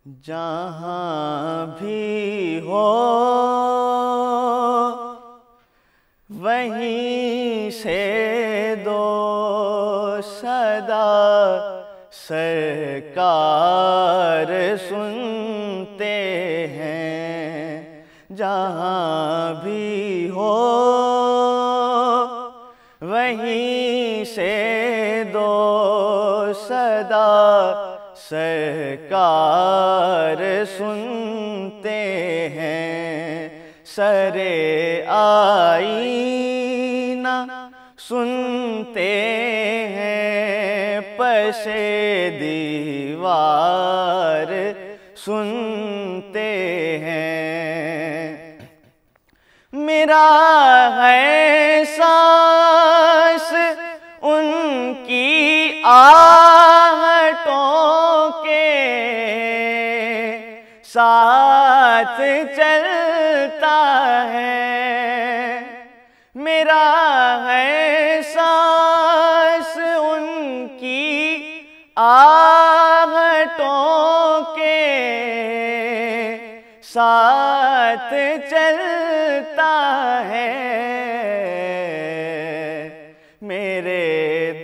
जहाँ भी हो वहीं से दो सदा सरकार सुनते हैं। जहाँ भी हो वहीं से दो सदा सरकार सुनते हैं। सरे आईना सुनते हैं, पसे दीवार सुनते हैं। मेरा है सांस उनकी आहटों के साथ चलता है। मेरा है सांस उनकी आहटों के साथ चलता है। मेरे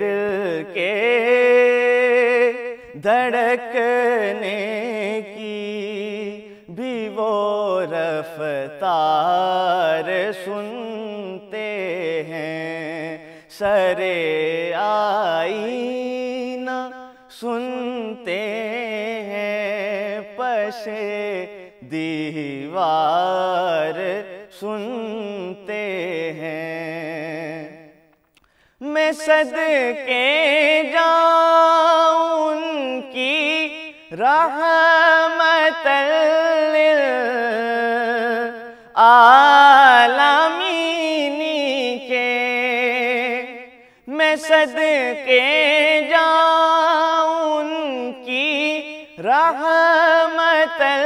दिल के धड़कने की भी वो रफ्तार सुनते हैं। सरे आईना सुनते हैं, पसे दीवार सुनते हैं। मैं सदके जाऊं उनकी रहमतल लिल आलमीनी के। मैं सदके जाऊं उनकी रहमतल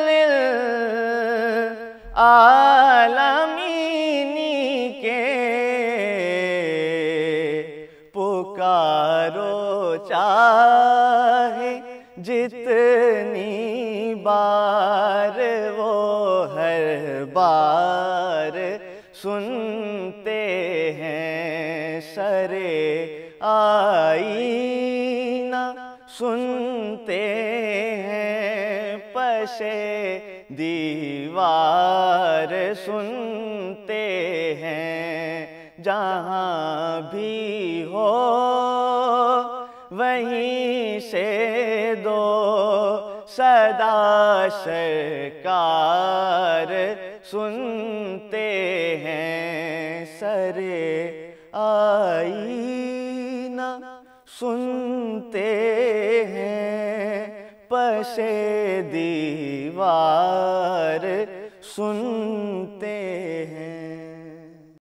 लिल आलमीनी के। पुकारो चाहे जितनी बार वो हर बार सुनते हैं। सरे आईना सुनते हैं, पसे दीवार सुनते हैं। जहाँ भी हो वहीं से दो सदा सरकार सुनते हैं। सरे आईना सुनते हैं, पसे दीवार सुनते हैं।